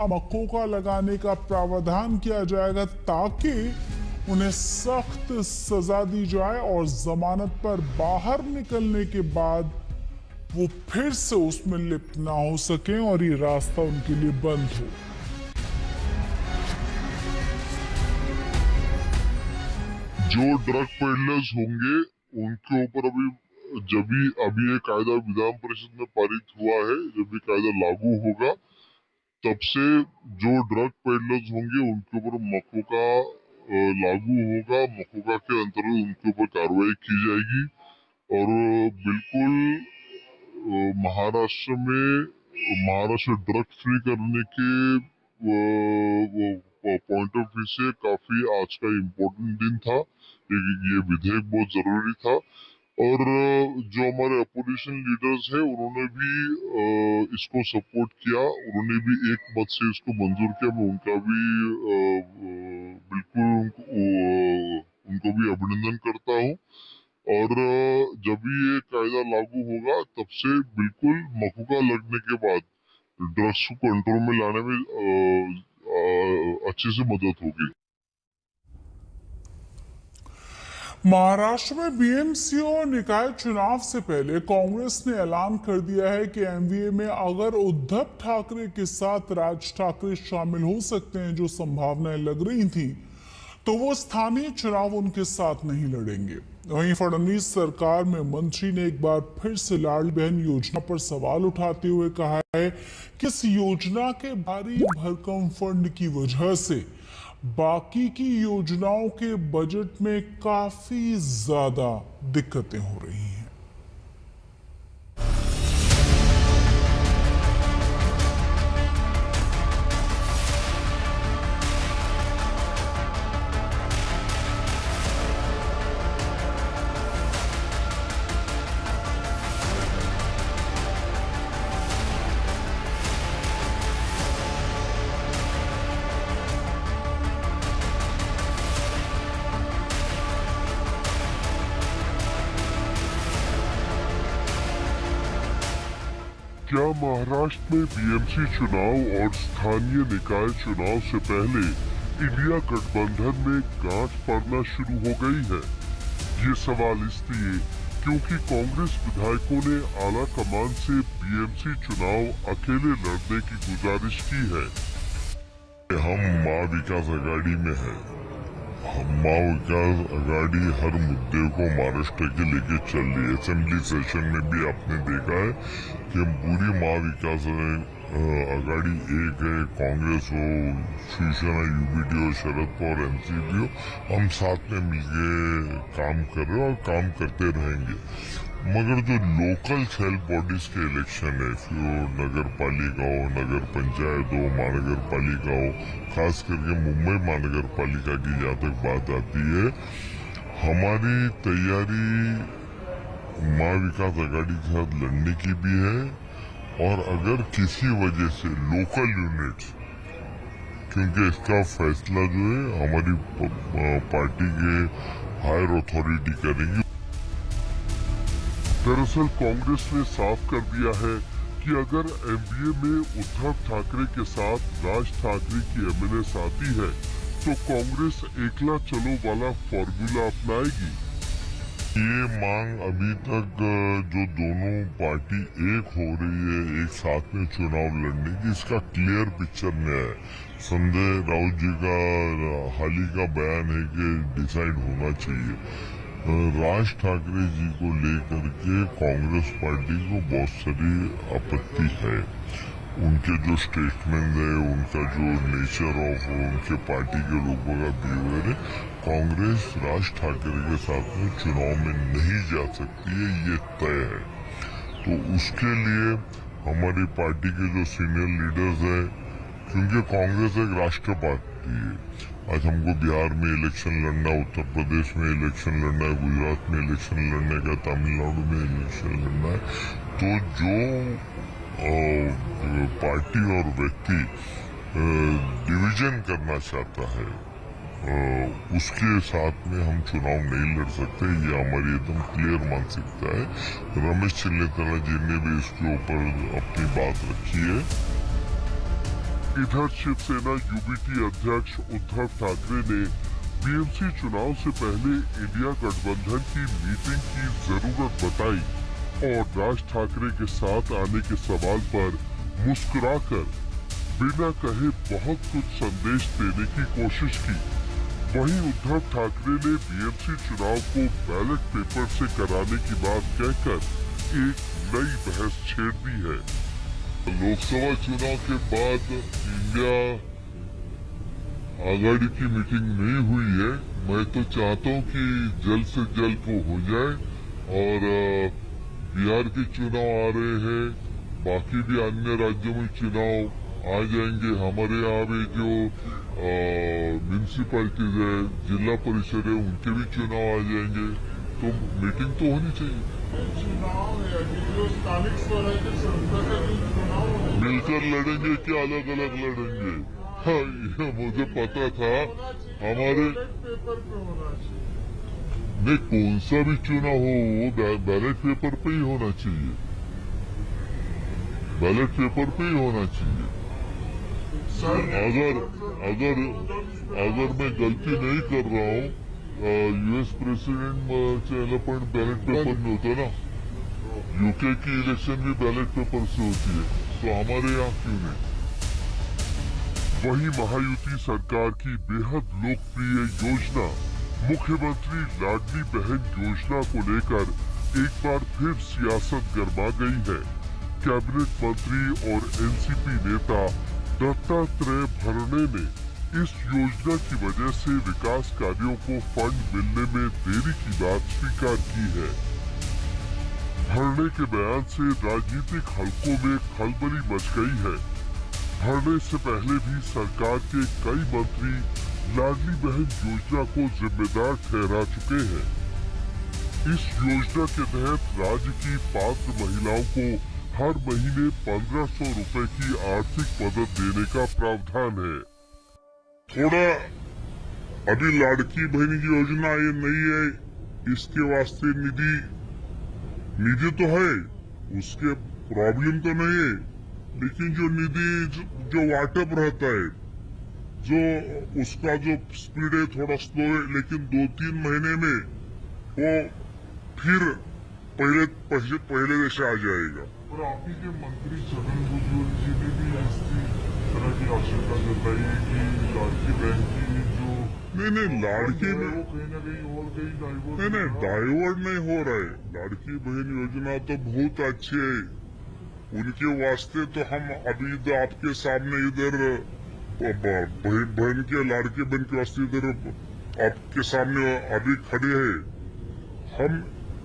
मकोका लगाने का प्रावधान किया जाएगा ताकि उन्हें सख्त सजा दी जाए और जमानत पर बाहर निकलने के बाद वो फिर से उसमें लिप्त ना हो सके और ये रास्ता उनके लिए बंद हो। जो ड्रग पेडलर्स होंगे उनके ऊपर अभी ये कायदा विधान परिषद में पारित हुआ है, जब ये कायदा लागू होगा तब से जो ड्रग पेडलर्स होंगे उनके ऊपर मकोका लागू होगा। मकोका के अंतर्गत उनके ऊपर कार्रवाई की जाएगी और बिल्कुल महाराष्ट्र ड्रग फ्री करने के पॉइंट ऑफ व्यू से काफी आज का इम्पोर्टेंट दिन था। ये विधेयक बहुत जरूरी था और जो हमारे अपोजिशन लीडर्स हैं उन्होंने भी इसको सपोर्ट किया, उन्होंने भी एक मत से इसको मंजूर किया। मैं उनका भी बिल्कुल उनको भी अभिनंदन करता हूँ। और जब ये कायदा लागू होगा तब से बिल्कुल मकोका लगने के बाद ड्रग्स को कंट्रोल में लाने में अच्छे से मदद होगी। महाराष्ट्र में बीएमसी और निकाय चुनाव से पहले कांग्रेस ने ऐलान कर दिया है कि एमवीए में अगर उद्धव ठाकरे के साथ राज ठाकरे शामिल हो सकते हैं, जो संभावनाएं लग रही थी, तो वो स्थानीय चुनाव उनके साथ नहीं लड़ेंगे। वहीं फडणवीस सरकार में मंत्री ने एक बार फिर से लाडली बहन योजना पर सवाल उठाते हुए कहा है कि इस योजना के भारी भरकम फंड की वजह से बाकी की योजनाओं के बजट में काफी ज्यादा दिक्कतें हो रही हैं। क्या महाराष्ट्र में बीएमसी चुनाव और स्थानीय निकाय चुनाव से पहले इंडिया गठबंधन में गांठ पड़ना शुरू हो गई है? ये सवाल इसलिए क्योंकि कांग्रेस विधायकों ने आला कमान से बीएमसी चुनाव अकेले लड़ने की गुजारिश की है। हम माँ विकास आघाड़ी में है। माँ विकास आघाड़ी हर मुद्दे को महाराष्ट्र के लेके चल रही है। असेंबली सेशन में भी आपने देखा है कि पूरी माँ विकास आघाड़ी एक है, कांग्रेस हो, शिवसेना, यूबीडी हो, शरद पवार, एनसीपी हो, हम साथ में मिलके काम कर रहे हैं और काम करते रहेंगे। मगर जो लोकल सेल्फ बॉडीज के इलेक्शन है, फिर नगर पालिका हो, नगर पंचायत हो, महानगर पालिका हो, खास करके मुंबई महानगर पालिका की जहाँ तक बात आती है, हमारी तैयारी माँ विकास आघाड़ी के साथ लड़ने की भी है। और अगर किसी वजह से लोकल यूनिट्स, क्योंकि इसका फैसला जो है हमारी पार्टी के हायर अथॉरिटी करेंगी। दरअसल कांग्रेस ने साफ कर दिया है कि अगर एमवीए में उद्धव ठाकरे के साथ राज ठाकरे की एमएलए आती है तो कांग्रेस एकला चलो वाला फॉर्मूला अपनाएगी। ये मांग अभी तक जो दोनों पार्टी एक हो रही है एक साथ में चुनाव लड़ने की, इसका क्लियर पिक्चर नहीं है। संजय राउत जी का हाल ही का बयान है कि डिसाइड होना चाहिए। राज ठाकरे जी को लेकर के कांग्रेस पार्टी को बहुत सारी आपत्ति है। उनके जो स्टेटमेंट है, उनका जो नेचर ऑफ उनके पार्टी के लोगों का बिहेवियर है, कांग्रेस राज ठाकरे के साथ में चुनाव में नहीं जा सकती है, ये तय है। तो उसके लिए हमारी पार्टी के जो सीनियर लीडर्स है, क्योंकि कांग्रेस एक राष्ट्रीय पार्टी है, आज हमको बिहार में इलेक्शन लड़ना, उत्तर प्रदेश में इलेक्शन लड़ना है, गुजरात में इलेक्शन लड़ने का, तमिलनाडु में इलेक्शन लड़ना है, तो जो पार्टी और व्यक्ति डिवीजन करना चाहता है उसके साथ में हम चुनाव नहीं लड़ सकते। ये हमारी एकदम क्लियर मानसिकता है। रमेश चिल्लेतला जी ने भी इसके ऊपर अपनी बात रखी है। इधर शिवसेना यूबीटी अध्यक्ष उद्धव ठाकरे ने बीएमसी चुनाव से पहले इंडिया गठबंधन की मीटिंग की जरूरत बताई और राज ठाकरे के साथ आने के सवाल पर मुस्कुराकर बिना कहे बहुत कुछ संदेश देने की कोशिश की। वहीं उद्धव ठाकरे ने बीएमसी चुनाव को बैलेट पेपर से कराने की बात कहकर एक नई बहस छेड़ दी है। लोकसभा चुनाव के बाद इंडिया आघाड़ी की मीटिंग नहीं हुई है। मैं तो चाहता हूँ कि जल्द से जल्द वो हो जाए और बिहार के चुनाव आ रहे हैं, बाकी भी अन्य राज्यों में चुनाव आ जाएंगे। हमारे यहाँ भी जो म्यूनिसिपैलिटीज है, जिला परिषद है, उनके भी चुनाव आ जाएंगे, तो मीटिंग तो होनी चाहिए। मिलकर लड़ेंगे क्या अलग अलग लड़ेंगे? हाँ, ये मुझे पता था। हमारे नहीं, कौन सा भी चुनाव हो वो बैलेट पेपर पे ही होना चाहिए, बैलेट पेपर पे ही होना चाहिए। अगर मैं गलती नहीं कर रहा हूँ, यूएस प्रेसिडेंट चेहरा पॉइंट बैलेट पेपर में होता है ना, यूके की इलेक्शन भी बैलेट पेपर से होती है, तो हमारे यहाँ क्यों नहीं? वहीं महायुति सरकार की बेहद लोकप्रिय योजना मुख्यमंत्री लाडली बहन योजना को लेकर एक बार फिर सियासत गरमा गई है। कैबिनेट मंत्री और एनसीपी नेता दत्तात्रेय भरणे ने इस योजना की वजह से विकास कार्यों को फंड मिलने में देरी की बात स्वीकार की है। भरणे के बयान से राजनीतिक हलकों में खलबली मच गई है। भरणे से पहले भी सरकार के कई मंत्री लाडली बहन योजना को जिम्मेदार ठहरा चुके हैं। इस योजना के तहत राज्य की पात्र महिलाओं को हर महीने 1500 रुपए की आर्थिक मदद देने का प्रावधान है। थोड़ा अभी लाड़की बहन की योजना ये नहीं है, इसके वास्ते निधि तो है, उसके प्रॉब्लम तो नहीं है, लेकिन जो निधि जो वाटअप रहता है, जो उसका जो स्पीड है थोड़ा स्लो है, लेकिन 2-3 महीने में वो फिर पहले जैसे आ जाएगा। और आप ही के मंत्री छगन भुजबल जी ने भी इस तरह की आशंका जताई है कि लाड़की बहन की जो नहीं लाड़की में वो कहीं न कहीं और कहीं डाइवर्ट नहीं डाइवर्ट नहीं हो रहा है। लाड़की बहन योजना तो बहुत अच्छी है, उनके वास्ते तो हम अभी आपके सामने इधर बहन के लाड़की बहन के वास्ते इधर आपके सामने अभी खड़े हैं। हम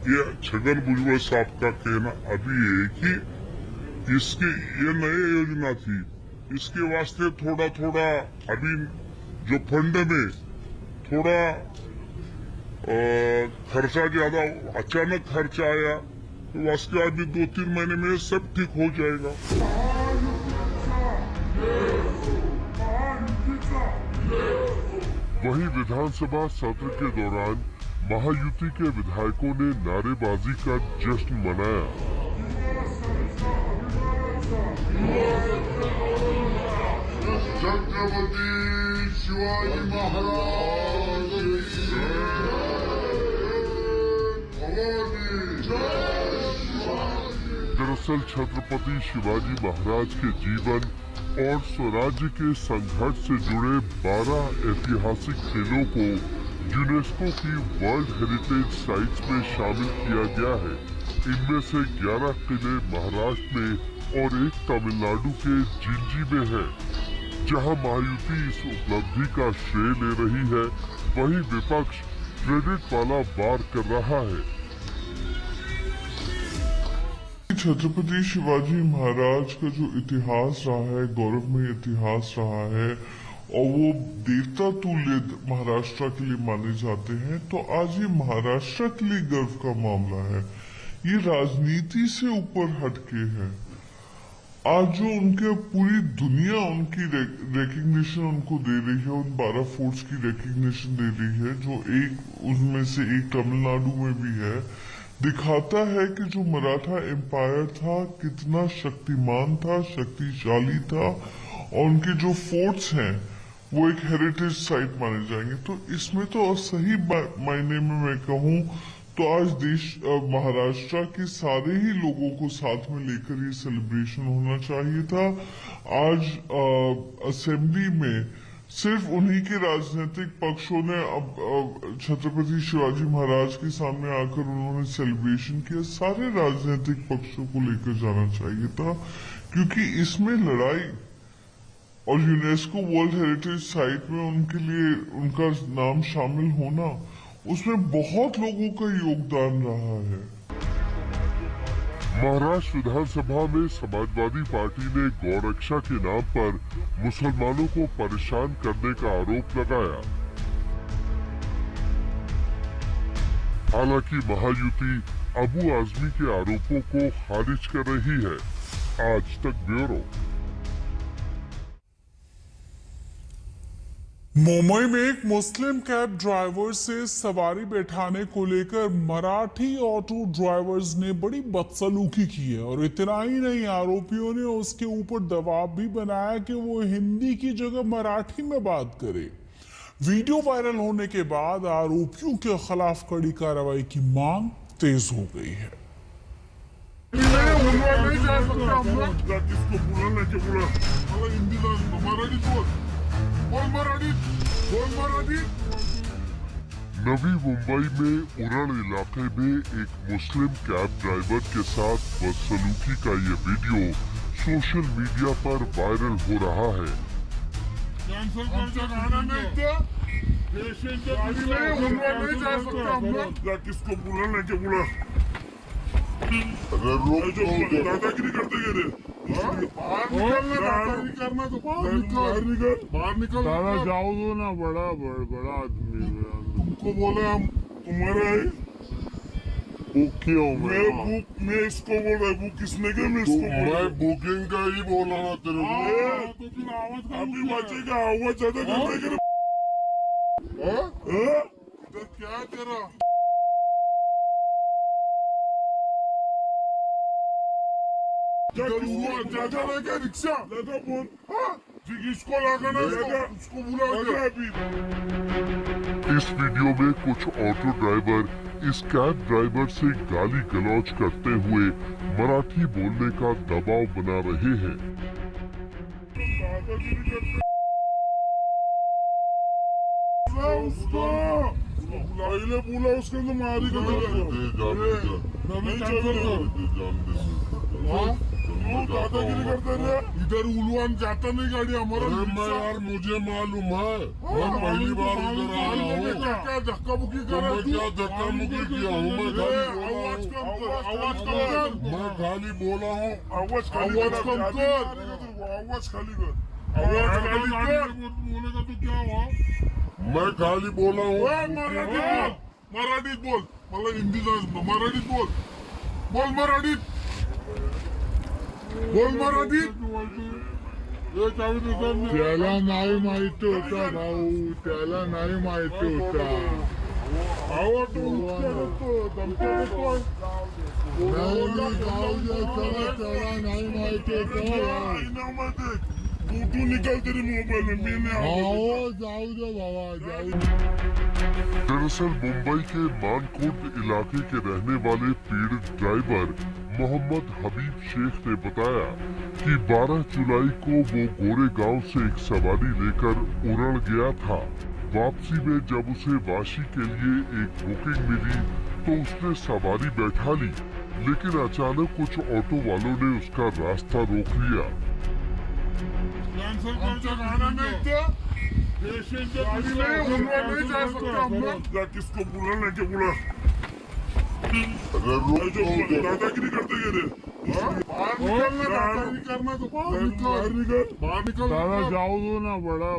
ये छगन भुजबल साहब का कहना अभी है कि इसकी ये नई योजना थी, इसके वास्ते थोड़ा अभी जो फंड में थोड़ा खर्चा ज्यादा अचानक खर्चा आया, तो वास्ते अभी 2-3 महीने में सब ठीक हो जाएगा। वहीं विधानसभा सत्र के दौरान महायुति के विधायकों ने नारेबाजी का जश्न मनाया। छत्रपति शिवाजी महाराज दरअसल छत्रपति शिवाजी महाराज के जीवन और स्वराज्य के संघर्ष से जुड़े 12 ऐतिहासिक खेलों को यूनेस्को की वर्ल्ड हेरिटेज साइट्स में शामिल किया गया है। इनमें से 11 किले महाराष्ट्र में और एक तमिलनाडु के जिंजी में है। जहां महायुति इस उपलब्धि का श्रेय ले रही है, वहीं विपक्ष क्रेडिट वाला वार कर रहा है। छत्रपति शिवाजी महाराज का जो इतिहास रहा है, गौरवमय इतिहास रहा है, और वो देवता तुल्य महाराष्ट्र के लिए माने जाते हैं, तो आज ये महाराष्ट्र के लिए गर्व का मामला है। ये राजनीति से ऊपर हटके है। आज जो उनके पूरी दुनिया उनकी रिकग्निशन उनको दे रही है, उन 12 फोर्ट्स की रिकग्निशन दे रही है, जो एक उनमें से एक तमिलनाडु में भी है, दिखाता है कि जो मराठा एम्पायर था कितना शक्तिमान था, शक्तिशाली था, और उनके जो फोर्ट्स हैं वो एक हेरिटेज साइट माने जाएंगे। तो इसमें तो सही मायने में मैं कहूँ तो आज महाराष्ट्र के सारे ही लोगों को साथ में लेकर ये सेलिब्रेशन होना चाहिए था। आज असेंबली में सिर्फ उन्हीं के राजनीतिक पक्षों ने अब छत्रपति शिवाजी महाराज के सामने आकर उन्होंने सेलिब्रेशन किया। सारे राजनीतिक पक्षों को लेकर जाना चाहिए था, क्योंकि इसमें लड़ाई और यूनेस्को वर्ल्ड हेरिटेज साइट में उनके लिए उनका नाम शामिल होना, उसमें बहुत लोगों का योगदान रहा है। महाराष्ट्र विधानसभा में समाजवादी पार्टी ने गौरक्षा के नाम पर मुसलमानों को परेशान करने का आरोप लगाया। हालांकि महायुति अबू आजमी के आरोपों को खारिज कर रही है। आज तक ब्यूरो। मुंबई में एक मुस्लिम कैब ड्राइवर से सवारी बैठाने को लेकर मराठी ऑटो ड्राइवर्स ने बड़ी बदसलूकी की है। और इतना ही नहीं, आरोपियों ने उसके ऊपर दबाव भी बनाया कि वो हिंदी की जगह मराठी में बात करे। वीडियो वायरल होने के बाद आरोपियों के खिलाफ कड़ी कार्रवाई की मांग तेज हो गई है। नवी मुंबई में उरण इलाके में एक मुस्लिम कैब ड्राइवर के साथ बदसलूकी का ये वीडियो सोशल मीडिया पर वायरल हो रहा है। किसको बुला लेके बुला दादागिरी करते गए बाहर निकल दादा जाओ दो ना, बड़ा आदमी तुमको बोले हम तुम्हारा है क्यों मैं इसको बोल रहा हूँ किसने क्या मैं इसको मैं बुकिंग का ही बोल रहा तेरे को। तो फिर आवाज अभी बचेगा, आवाज ज्यादा करते इधर क्या तेरा क्या रिक्शा लगा फोन इसको लगाना उसको बुला अभी। इस वीडियो में कुछ ऑटो ड्राइवर इस कैब ड्राइवर से गाली गलौज करते हुए मराठी बोलने का दबाव बना रहे हैं। उसको बोला उसके अंदर मारी दादागिरी करते रहे। इधर उलवान जाता नहीं गाड़ी हमारा। मैं यार मुझे मालूम है, मैं पहली बार इधर आया हूँ। क्या धक्का मुक्की कर रहा क्या धक्का मुक्की किया हूँ? आवाज कम कर। मैं खाली बोला हूँ। आवाज खाली कर। आवाज खाली कर। बोलने का तो क्या हुआ? मैं खाली बोला हूँ। मराठीत बोल, मला हिंदी मराठीत बोल, मराठीत त्याला नाही माहिती होता भाऊ, त्याला नाही माहिती होता. त्याला नाही माहिती होता. तू निकल तेरे मोबाइल में मैंने जाऊ दे बाबा जाऊ। दरअसल मुंबई के मानकोट इलाके के रहने वाले पीड़ित ड्राइवर मोहम्मद हबीब शेख ने बताया कि 12 जुलाई को वो गोरेगांव से एक सवारी लेकर उरण गया था। वापसी में जब उसे वाशी के लिए एक बुकिंग मिली तो उसने सवारी बैठा ली, लेकिन अचानक कुछ ऑटो वालों ने उसका रास्ता रोक लिया। किसको बुला लेके बुला दादागिरी करते गए करना तो बाहर निकल। दादा जाओ दो ना, बड़ा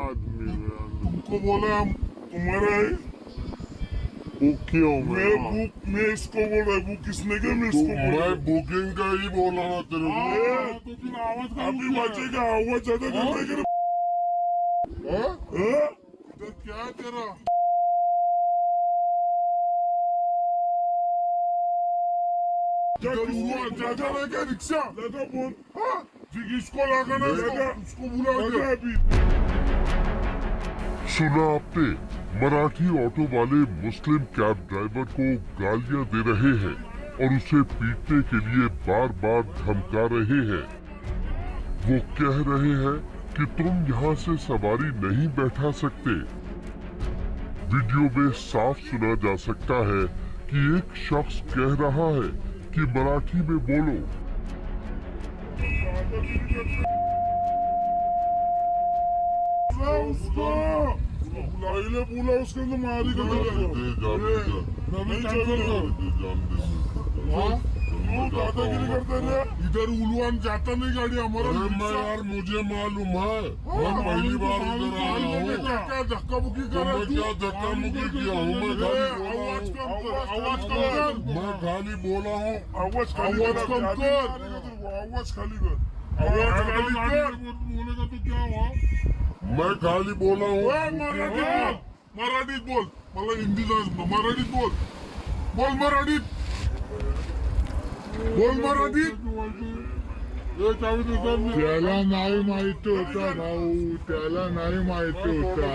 आदमी तुमको बोला हम तुम्हारा है क्यों? मैं इसको बोल रहा हूँ किसने क्या मैं इसको मैं बुकिंग का ही बोल रहा तेरे को। तो फिर आवाज अभी बचेगा, आवाज ज्यादा करते क्या तेरा चाचा ने क्या रिक्शा लगा बोल। हाँ इसको लगाना उसको बुला अभी। सुना आपने, मराठी ऑटो वाले मुस्लिम कैब ड्राइवर को गालियां दे रहे हैं और उसे पीटने के लिए बार बार धमका रहे हैं। वो कह रहे हैं कि तुम यहाँ से सवारी नहीं बैठा सकते। वीडियो में साफ सुना जा सकता है कि एक शख्स कह रहा है कि मराठी में बोलो। उसको पहले बोला उसके तो मारी कर दादागिरी करते रहे। इधर उलवान जाता नहीं गाड़ी हमारा। मैं यार मुझे मालूम है, मैं पहली बार इधर आया हूँ। क्या धक्का मुक्की कर रहा? क्या धक्का मुक्की किया हूँ मैं? आवाज कम कर, आवाज कम कर। मैं खाली बोला हूँ, आवाज कम कर, आवाज खाली कर, आवाज खाली कर। बोलेगा तो क्या हुआ? मैं खाली बोला हूँ। मराठीत बोल, मला हिंदी मराठीत बोल, बोल मराठीत, बोल मराठीत। त्याला नाही माहिती होता भाऊ, त्याला नाही माहिती होता.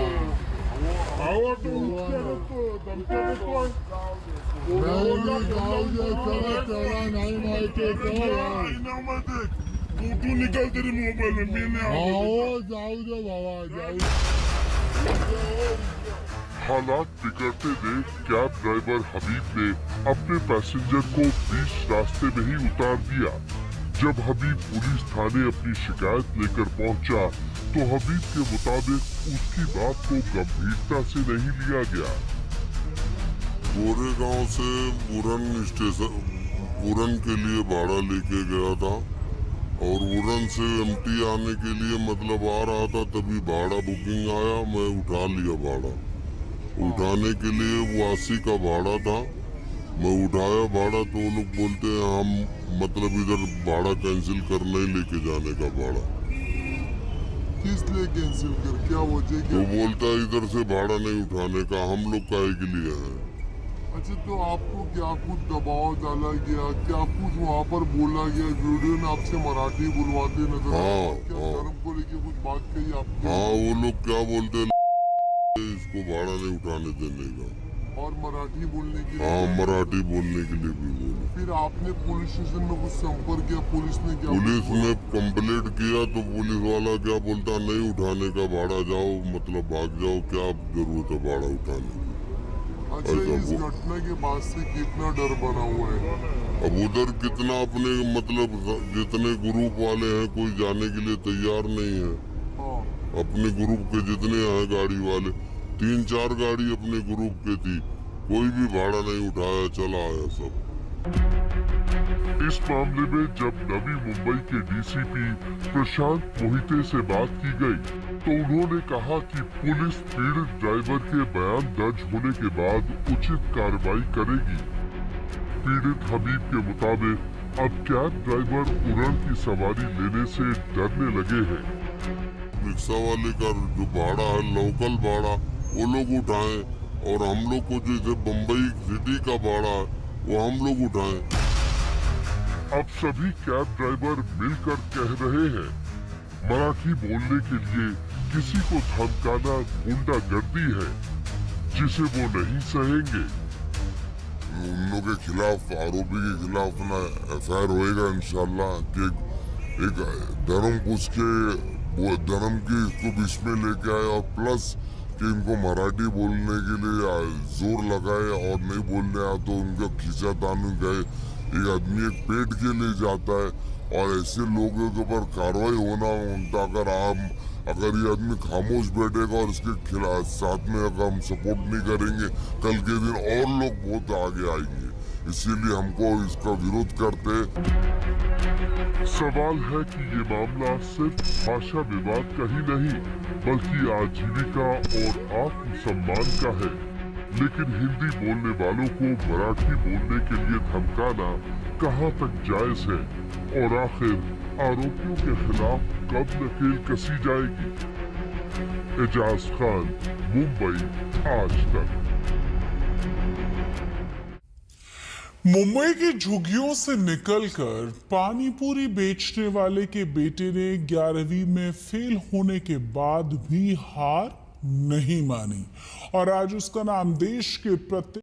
त्याला नाही माहिती होता. तू निकल तेरी मोबाइल में, मैंने जाऊ दे बाबा, जाऊ. हालात बिगड़ते देख कैब ड्राइवर हबीब ने अपने पैसेंजर को बीच रास्ते में ही उतार दिया। जब हबीब पुलिस थाने अपनी शिकायत लेकर पहुंचा तो हबीब के मुताबिक उसकी बात को गंभीरता से नहीं लिया गया। गोरेगांव से उरन के लिए भाड़ा लेके गया था और उरन से एमटी आने के लिए मतलब आ रहा था, तभी भाड़ा बुकिंग आया, मैं उठा लिया भाड़ा। उठाने के लिए वो 80 का भाड़ा था, मैं उठाया भाड़ा तो वो लोग बोलते हैं हम मतलब इधर भाड़ा कैंसिल करना ही लेके जाने का भाड़ा। किस लिए कैंसिल कर, क्या वजह क्या? वो बोलता है इधर से भाड़ा नहीं उठाने का, हम लोग काहे के लिए हैं। अच्छा, तो आपको क्या कुछ दबाव डाला गया, क्या कुछ वहाँ पर बोला गया? वीडियो में आपसे मराठी बुलवाते नजर आए, क्या धर्म को लेके कुछ बात कही आपने? हाँ, वो लोग क्या बोलते हैं इसको भाड़ा नहीं उठाने देने का, और मराठी बोलने के लिए? हाँ, मराठी बोलने के लिए भी बोले। फिर आपने पुलिस स्टेशन में कुछ संपर्क किया? पुलिस ने क्या? पुलिस ने कंप्लेंट किया तो पुलिस वाला क्या बोलता, नहीं उठाने का भाड़ा, जाओ मतलब भाग जाओ, क्या जरूरत है भाड़ा उठाने की। अच्छा, इस घटना के बाद से कितना डर बना हुआ है? अब उधर कितना अपने मतलब जितने ग्रुप वाले हैं कोई जाने के लिए तैयार नहीं है। हाँ। अपने ग्रुप के जितने हैं गाड़ी वाले, 3-4 गाड़ी अपने ग्रुप के थी, कोई भी भाड़ा नहीं उठाया, चला आया सब। इस मामले में जब नवी मुंबई के डीसीपी प्रशांत मोहिते से बात की गई तो उन्होंने कहा कि पुलिस पीड़ित ड्राइवर के बयान दर्ज होने के बाद उचित कार्रवाई करेगी। पीड़ित हबीब के मुताबिक अब कैब ड्राइवर उड़न की सवारी लेने से डरने लगे हैं। रिक्शा वाले का जो भाड़ा है लोकल भाड़ा वो लोग उठाएं और हम लोग को जैसे बम्बई सिटी का भाड़ा है वो हम लोग उठाएं। अब सभी कैब ड्राइवर मिलकर कह रहे हैं मराठी बोलने के लिए किसी को धमकाना गुंडागर्दी है जिसे वो नहीं सहेंगे। उन लोग के खिलाफ, आरोपी के खिलाफ ना FIR होएगा इंशाल्लाह। कि एक धर्म पूछ के वो धर्म की इसको बीच में लेके आए और प्लस कि इनको मराठी बोलने के लिए जोर लगाए और नहीं बोलने आया तो उनका खींचा तान गए। एक आदमी एक पेट के लिए जाता है और ऐसे लोगों के ऊपर कार्रवाई होना उनका। अगर ये आदमी खामोश बैठेगा और इसके खिलाफ साथ में अगर हम सपोर्ट नहीं करेंगे कल के दिन और लोग बहुत आगे आएंगे, इसीलिए हमको इसका विरोध करते। सवाल है कि ये मामला सिर्फ भाषा विवाद का ही नहीं बल्कि आजीविका और आत्मसम्मान का है। लेकिन हिंदी बोलने वालों को मराठी बोलने के लिए धमकाना कहां तक जायज है और आखिर आरोपियों के खिलाफ कब नकेल कसी जाएगी। एजाज खान, मुंबई, आज तक। मुंबई की झुग्गियों से निकलकर पानीपुरी बेचने वाले के बेटे ने 11वीं में फेल होने के बाद भी हार नहीं मानी और आज उसका नाम देश के प्रत्येक